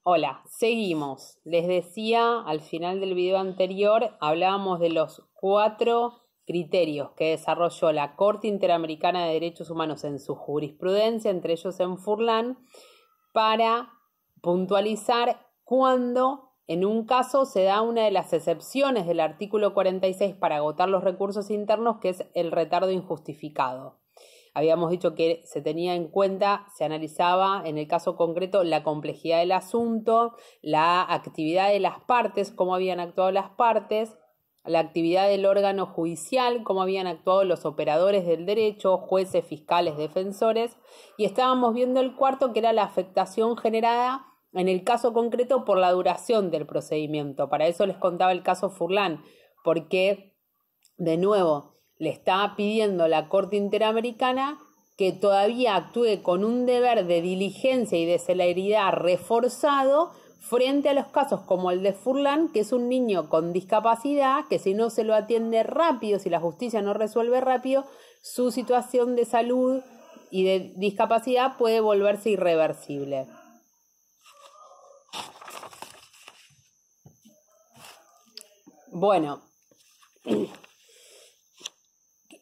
Hola, seguimos. Les decía al final del video anterior, hablábamos de los 4 criterios que desarrolló la Corte Interamericana de Derechos Humanos en su jurisprudencia, entre ellos en Furlan, para puntualizar cuándo en un caso se da una de las excepciones del artículo 46 para agotar los recursos internos, que es el retardo injustificado. Habíamos dicho que se tenía en cuenta, se analizaba en el caso concreto la complejidad del asunto, la actividad de las partes, cómo habían actuado las partes, la actividad del órgano judicial, cómo habían actuado los operadores del derecho, jueces, fiscales, defensores, y estábamos viendo el cuarto, que era la afectación generada en el caso concreto por la duración del procedimiento. Para eso les contaba el caso Furlan, porque, de nuevo, le estaba pidiendo la Corte Interamericana que todavía actúe con un deber de diligencia y de celeridad reforzado frente a los casos como el de Furlan, que es un niño con discapacidad, que si no se lo atiende rápido, si la justicia no resuelve rápido, su situación de salud y de discapacidad puede volverse irreversible. Bueno,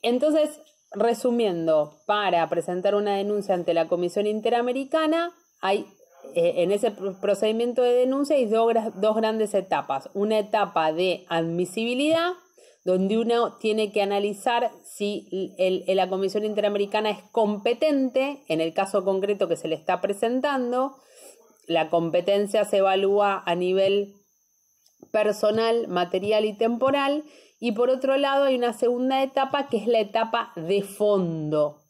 entonces, resumiendo, para presentar una denuncia ante la Comisión Interamericana, hay en ese procedimiento de denuncia hay dos grandes etapas. Una etapa de admisibilidad, donde uno tiene que analizar si la Comisión Interamericana es competente en el caso concreto que se le está presentando. La competencia se evalúa a nivel personal, material y temporal. Y por otro lado hay una segunda etapa, que es la etapa de fondo.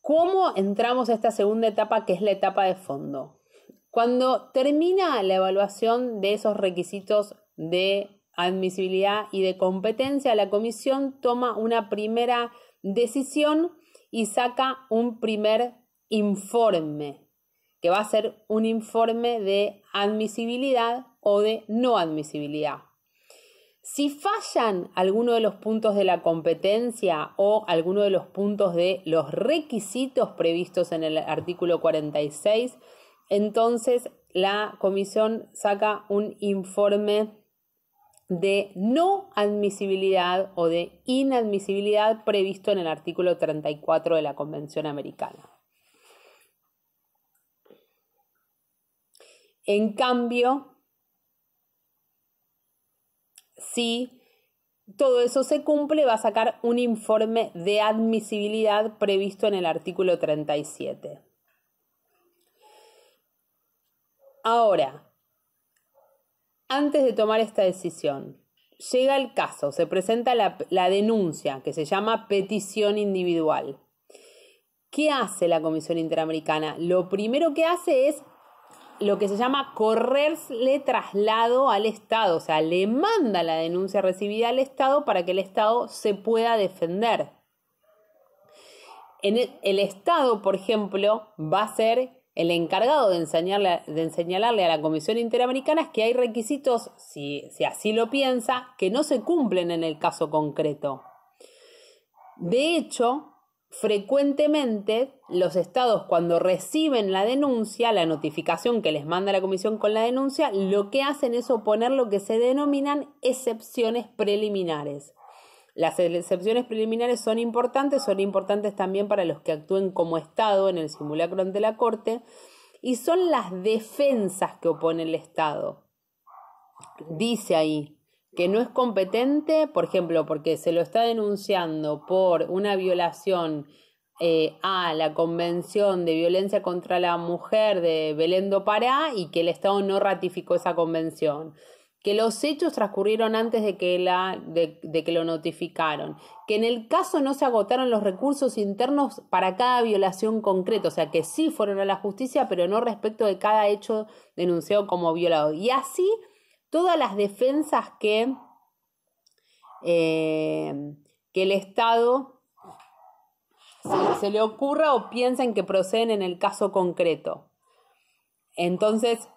¿Cómo entramos a esta segunda etapa, que es la etapa de fondo? Cuando termina la evaluación de esos requisitos de admisibilidad y de competencia, la comisión toma una primera decisión y saca un primer informe, que va a ser un informe de admisibilidad o de no admisibilidad. Si fallan alguno de los puntos de la competencia o alguno de los puntos de los requisitos previstos en el artículo 46, entonces la comisión saca un informe de no admisibilidad o de inadmisibilidad previsto en el artículo 34 de la Convención Americana. En cambio, si todo eso se cumple, va a sacar un informe de admisibilidad previsto en el artículo 37. Ahora, antes de tomar esta decisión, llega el caso, se presenta la denuncia, que se llama petición individual. ¿Qué hace la Comisión Interamericana? Lo primero que hace es lo que se llama correrle traslado al Estado, o sea, le manda la denuncia recibida al Estado para que el Estado se pueda defender. El Estado, por ejemplo, va a ser el encargado de señalarle a la Comisión Interamericana que hay requisitos, si así lo piensa, que no se cumplen en el caso concreto. De hecho, frecuentemente los estados, cuando reciben la denuncia, la notificación que les manda la comisión con la denuncia, lo que hacen es oponer lo que se denominan excepciones preliminares. Las excepciones preliminares son importantes también para los que actúen como estado en el simulacro ante la Corte, y son las defensas que opone el Estado. Dice ahí que no es competente, por ejemplo, porque se lo está denunciando por una violación a la Convención de Violencia contra la Mujer de Belén do Pará y que el Estado no ratificó esa convención, que los hechos transcurrieron antes de que lo notificaron, que en el caso no se agotaron los recursos internos para cada violación concreta, o sea que sí fueron a la justicia, pero no respecto de cada hecho denunciado como violado. Y así todas las defensas que el Estado se le ocurra o piensen que proceden en el caso concreto. Entonces,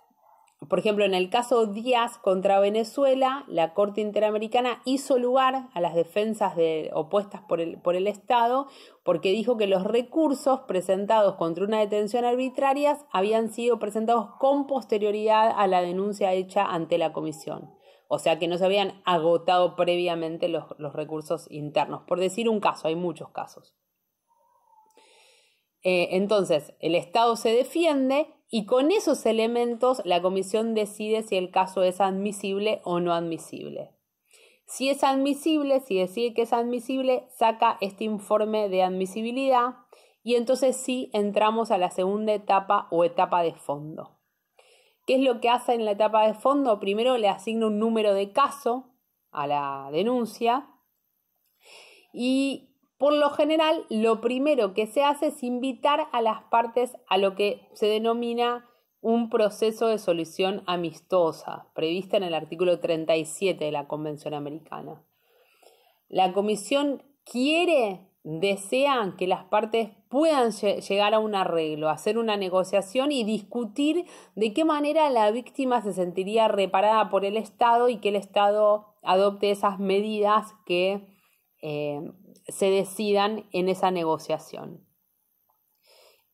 Por ejemplo, en el caso Díaz contra Venezuela, la Corte Interamericana hizo lugar a las defensas opuestas por el Estado porque dijo que los recursos presentados contra una detención arbitraria habían sido presentados con posterioridad a la denuncia hecha ante la comisión. O sea que no se habían agotado previamente los recursos internos. Por decir un caso, hay muchos casos. Entonces, el Estado se defiende y con esos elementos la comisión decide si el caso es admisible o no admisible. Si es admisible, si decide que es admisible, saca este informe de admisibilidad y entonces sí entramos a la segunda etapa o etapa de fondo. ¿Qué es lo que hace en la etapa de fondo? Primero le asigna un número de caso a la denuncia y por lo general, lo primero que se hace es invitar a las partes a lo que se denomina un proceso de solución amistosa, prevista en el artículo 37 de la Convención Americana. La Comisión desea que las partes puedan llegar a un arreglo, hacer una negociación y discutir de qué manera la víctima se sentiría reparada por el Estado y que el Estado adopte esas medidas que se decidan en esa negociación.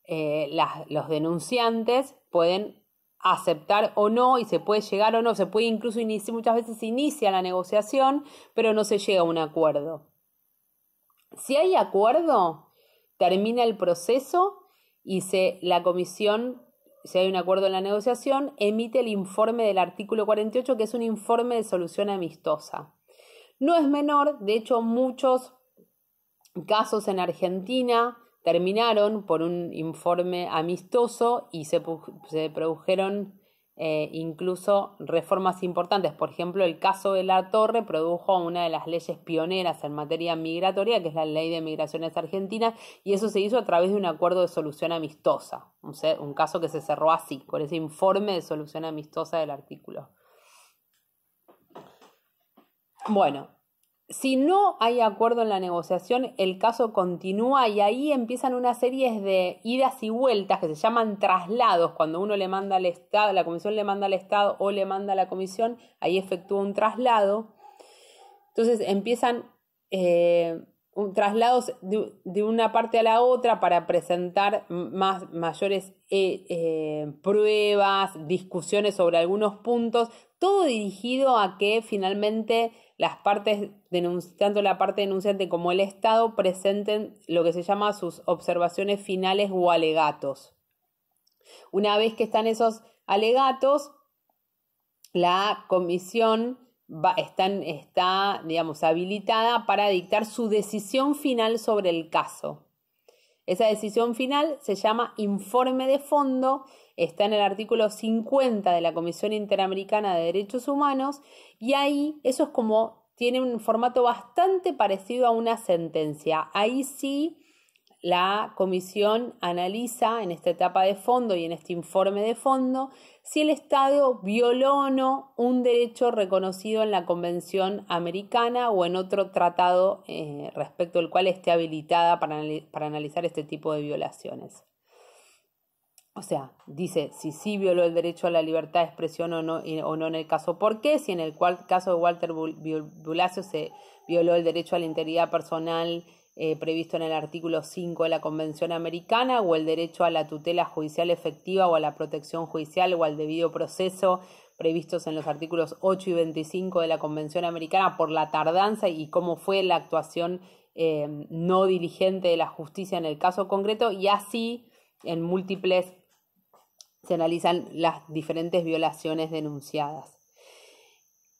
Los denunciantes pueden aceptar o no y se puede llegar o no, se puede incluso muchas veces se inicia la negociación, pero no se llega a un acuerdo. Si hay acuerdo, termina el proceso y la comisión, si hay un acuerdo en la negociación, emite el informe del artículo 48, que es un informe de solución amistosa. No es menor, de hecho muchos casos en Argentina terminaron por un informe amistoso y se produjeron incluso reformas importantes. Por ejemplo, el caso de Latorre produjo una de las leyes pioneras en materia migratoria, que es la Ley de Migraciones Argentina, y eso se hizo a través de un acuerdo de solución amistosa. Un caso que se cerró así, con ese informe de solución amistosa del artículo. Bueno, si no hay acuerdo en la negociación, el caso continúa y ahí empiezan una serie de idas y vueltas que se llaman traslados. Cuando uno le manda al Estado, la comisión le manda al Estado o le manda a la comisión, ahí efectúa un traslado. Entonces empiezan traslados de una parte a la otra para presentar mayores pruebas, discusiones sobre algunos puntos, todo dirigido a que finalmente las partes, tanto la parte denunciante como el Estado, presenten lo que se llama sus observaciones finales o alegatos. Una vez que están esos alegatos, la comisión está, digamos, habilitada para dictar su decisión final sobre el caso. Esa decisión final se llama informe de fondo, está en el artículo 50 de la Comisión Interamericana de Derechos Humanos y ahí eso es tiene un formato bastante parecido a una sentencia. Ahí sí la comisión analiza en esta etapa de fondo y en este informe de fondo si el Estado violó o no un derecho reconocido en la Convención Americana o en otro tratado respecto al cual esté habilitada para analizar este tipo de violaciones. O sea, dice si sí violó el derecho a la libertad de expresión o no en el caso por qué, si en el caso de Walter Bulacio se violó el derecho a la integridad personal previsto en el artículo 5 de la Convención Americana o el derecho a la tutela judicial efectiva o a la protección judicial o al debido proceso previstos en los artículos 8 y 25 de la Convención Americana por la tardanza y cómo fue la actuación no diligente de la justicia en el caso concreto y así en múltiples se analizan las diferentes violaciones denunciadas.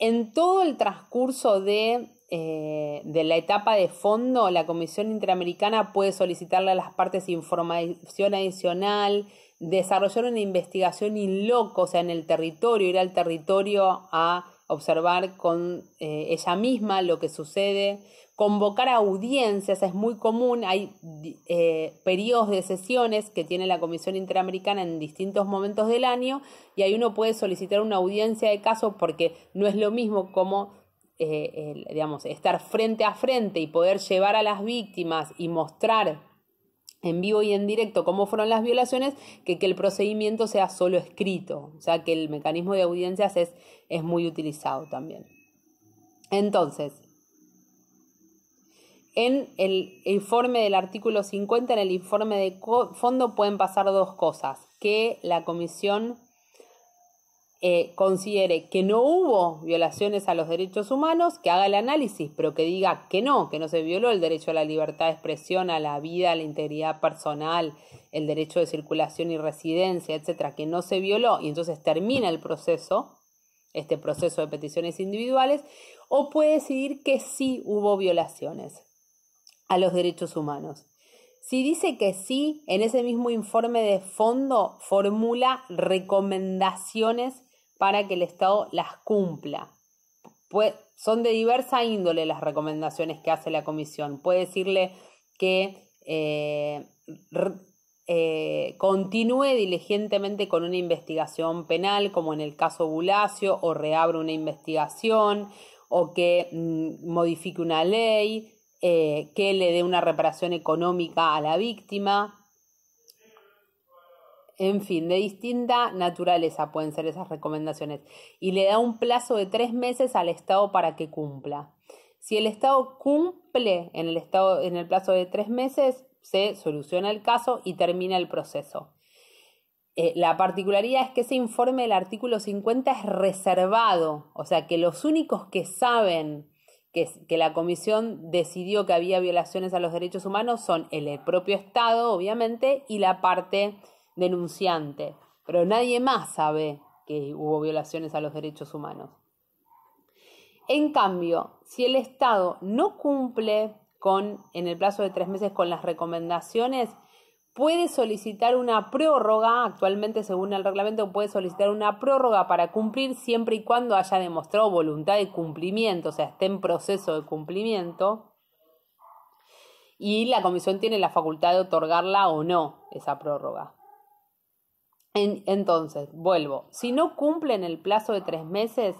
En todo el transcurso de la etapa de fondo, la Comisión Interamericana puede solicitarle a las partes información adicional, desarrollar una investigación in loco, o sea, en el territorio, ir al territorio a observar con ella misma lo que sucede, convocar audiencias, es muy común, hay periodos de sesiones que tiene la Comisión Interamericana en distintos momentos del año y ahí uno puede solicitar una audiencia de caso porque no es lo mismo como estar frente a frente y poder llevar a las víctimas y mostrar en vivo y en directo cómo fueron las violaciones que el procedimiento sea solo escrito. O sea que el mecanismo de audiencias es muy utilizado también. Entonces, en el informe del artículo 50, en el informe de fondo pueden pasar dos cosas. Que la comisión considere que no hubo violaciones a los derechos humanos, que haga el análisis, pero que diga que no se violó el derecho a la libertad de expresión, a la vida, a la integridad personal, el derecho de circulación y residencia, etcétera, que no se violó, y entonces termina el proceso, este proceso de peticiones individuales, o puede decidir que sí hubo violaciones a los derechos humanos. Si dice que sí, en ese mismo informe de fondo formula recomendaciones para que el Estado las cumpla. Son de diversa índole las recomendaciones que hace la comisión. Puede decirle que continúe diligentemente con una investigación penal, como en el caso Bulacio, o reabra una investigación, o que modifique una ley, que le dé una reparación económica a la víctima. En fin, de distinta naturaleza pueden ser esas recomendaciones. Y le da un plazo de 3 meses al Estado para que cumpla. Si el Estado cumple en el plazo de 3 meses, se soluciona el caso y termina el proceso. La particularidad es que ese informe del artículo 50 es reservado. O sea, que los únicos que saben que la comisión decidió que había violaciones a los derechos humanos son el propio Estado, obviamente, y la parte denunciante, pero nadie más sabe que hubo violaciones a los derechos humanos. En cambio, si el Estado no cumple en el plazo de 3 meses con las recomendaciones, puede solicitar una prórroga. Actualmente, según el reglamento, puede solicitar una prórroga para cumplir siempre y cuando haya demostrado voluntad de cumplimiento, o sea, esté en proceso de cumplimiento, y la comisión tiene la facultad de otorgarla o no, esa prórroga. Entonces, vuelvo, si no cumplen el plazo de 3 meses,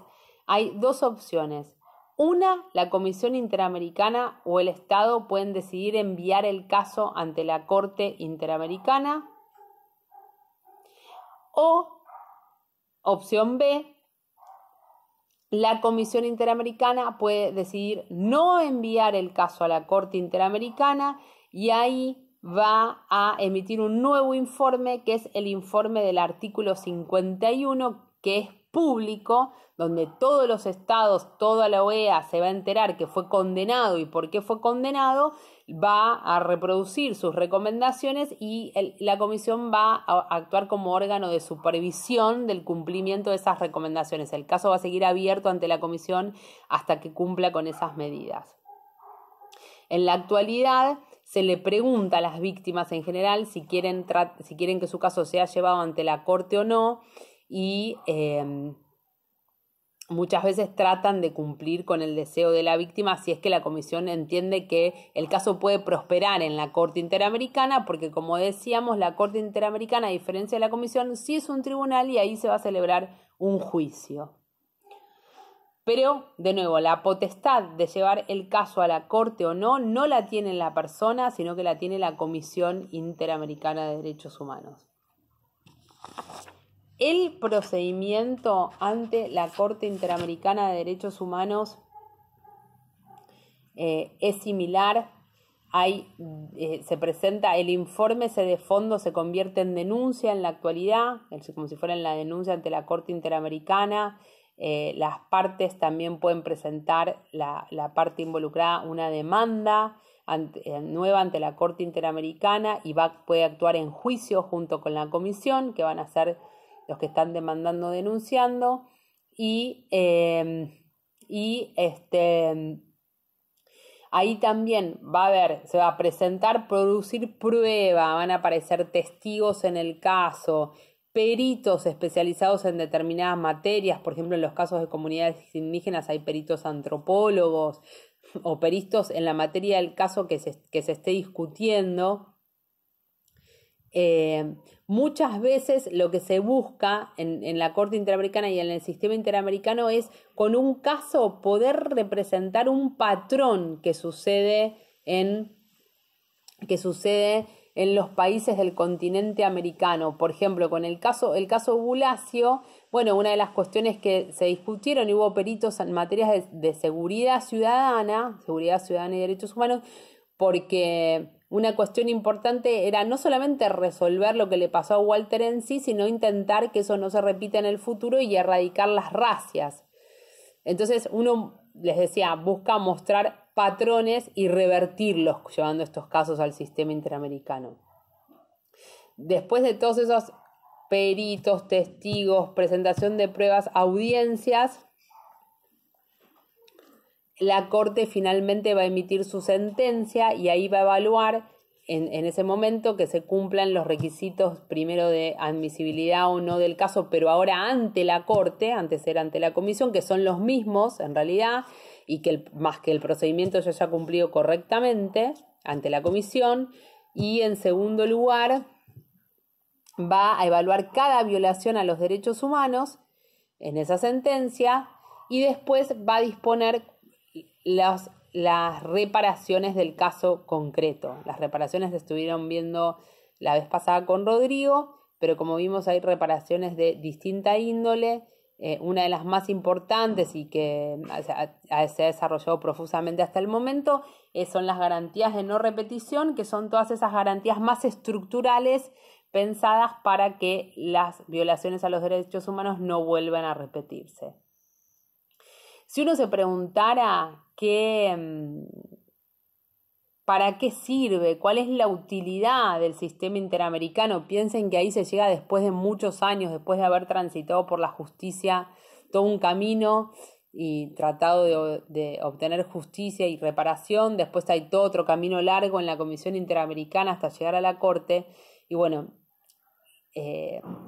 hay 2 opciones. Una, la Comisión Interamericana o el Estado pueden decidir enviar el caso ante la Corte Interamericana. O, opción B, la Comisión Interamericana puede decidir no enviar el caso a la Corte Interamericana y ahí va a emitir un nuevo informe, que es el informe del artículo 51, que es público, donde todos los estados, toda la OEA se va a enterar que fue condenado y por qué fue condenado, va a reproducir sus recomendaciones y la comisión va a actuar como órgano de supervisión del cumplimiento de esas recomendaciones. El caso va a seguir abierto ante la comisión hasta que cumpla con esas medidas. En la actualidad, se le pregunta a las víctimas en general si quieren que su caso sea llevado ante la corte o no, y muchas veces tratan de cumplir con el deseo de la víctima si es que la comisión entiende que el caso puede prosperar en la Corte Interamericana, porque como decíamos, la Corte Interamericana, a diferencia de la comisión, sí es un tribunal y ahí se va a celebrar un juicio. Pero, de nuevo, la potestad de llevar el caso a la corte o no la tiene la persona, sino que la tiene la Comisión Interamericana de Derechos Humanos. El procedimiento ante la Corte Interamericana de Derechos Humanos es similar. Se presenta el informe, de fondo se convierte en denuncia en la actualidad, como si fuera en la denuncia ante la Corte Interamericana. Las partes también pueden presentar, la parte involucrada, una demanda nueva ante la Corte Interamericana y puede actuar en juicio junto con la comisión, que van a ser los que están demandando o denunciando, ahí también se va a presentar, producir prueba, van a aparecer testigos en el caso, peritos especializados en determinadas materias. Por ejemplo, en los casos de comunidades indígenas hay peritos antropólogos o peritos en la materia del caso que se esté discutiendo. Muchas veces lo que se busca en la Corte Interamericana y en el sistema interamericano es, con un caso, poder representar un patrón que sucede en los países del continente americano. Por ejemplo, con el caso Bulacio, bueno, una de las cuestiones que se discutieron y hubo peritos en materias de seguridad ciudadana y derechos humanos, porque una cuestión importante era no solamente resolver lo que le pasó a Walter en sí, sino intentar que eso no se repita en el futuro y erradicar las racias. Entonces uno, les decía, busca mostrar patrones y revertirlos llevando estos casos al sistema interamericano. Después de todos esos peritos, testigos, presentación de pruebas, audiencias, la Corte finalmente va a emitir su sentencia y ahí va a evaluar en ese momento que se cumplan los requisitos primero de admisibilidad o no del caso, pero ahora ante la Corte, antes era ante la Comisión, que son los mismos en realidad, y que más que el procedimiento ya haya cumplido correctamente ante la Comisión. Y en segundo lugar va a evaluar cada violación a los derechos humanos en esa sentencia y después va a disponer las reparaciones del caso concreto. Las reparaciones se estuvieron viendo la vez pasada con Rodrigo, pero como vimos hay reparaciones de distinta índole. Una de las más importantes y que se ha desarrollado profusamente hasta el momento son las garantías de no repetición, que son todas esas garantías más estructurales pensadas para que las violaciones a los derechos humanos no vuelvan a repetirse. Si uno se preguntara ¿para qué sirve? ¿Cuál es la utilidad del sistema interamericano? Piensen que ahí se llega después de muchos años, después de haber transitado por la justicia todo un camino y tratado de obtener justicia y reparación. Después hay todo otro camino largo en la Comisión Interamericana hasta llegar a la Corte. Y bueno,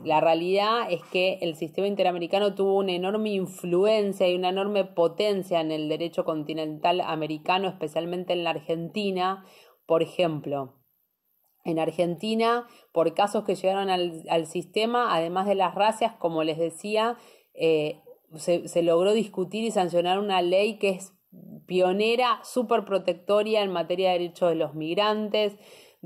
la realidad es que el sistema interamericano tuvo una enorme influencia y una enorme potencia en el derecho continental americano, especialmente en la Argentina. Por ejemplo, en Argentina, por casos que llegaron al sistema, además de las racias, como les decía, se logró discutir y sancionar una ley que es pionera, súper protectoria en materia de derechos de los migrantes.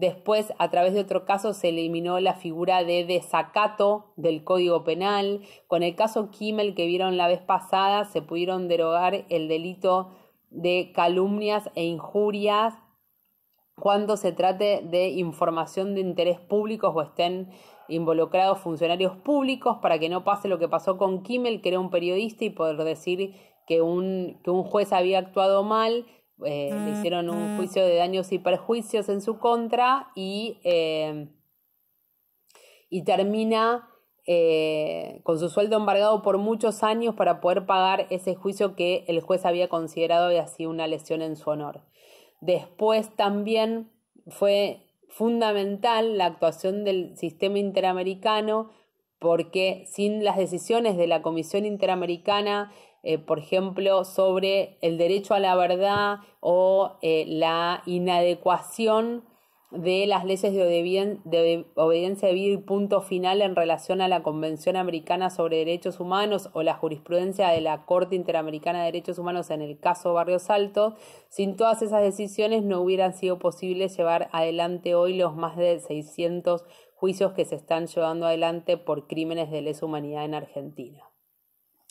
Después, a través de otro caso, se eliminó la figura de desacato del Código Penal. Con el caso Kimmel que vieron la vez pasada, se pudieron derogar el delito de calumnias e injurias cuando se trate de información de interés público o estén involucrados funcionarios públicos, para que no pase lo que pasó con Kimmel, que era un periodista, y poder decir que un juez había actuado mal. Le hicieron un juicio de daños y perjuicios en su contra y termina con su sueldo embargado por muchos años para poder pagar ese juicio que el juez había considerado había sido una lesión en su honor. Después también fue fundamental la actuación del sistema interamericano, porque sin las decisiones de la Comisión Interamericana, por ejemplo, sobre el derecho a la verdad o la inadecuación de las leyes de obediencia debida y punto final en relación a la Convención Americana sobre Derechos Humanos o la jurisprudencia de la Corte Interamericana de Derechos Humanos en el caso Barrios Altos, sin todas esas decisiones no hubieran sido posible llevar adelante hoy los más de 600 juicios que se están llevando adelante por crímenes de lesa humanidad en Argentina.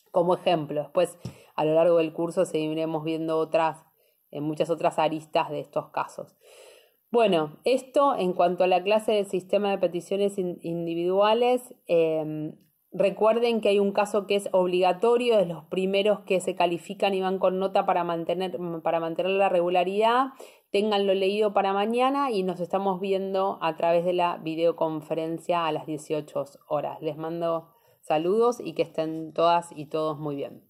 Como ejemplo, después a lo largo del curso seguiremos viendo muchas otras aristas de estos casos. Bueno, esto en cuanto a la clase del sistema de peticiones individuales. Recuerden que hay un caso que es obligatorio, de los primeros que se califican y van con nota para mantener la regularidad. Ténganlo leído para mañana y nos estamos viendo a través de la videoconferencia a las 18 horas. Les mando saludos y que estén todas y todos muy bien.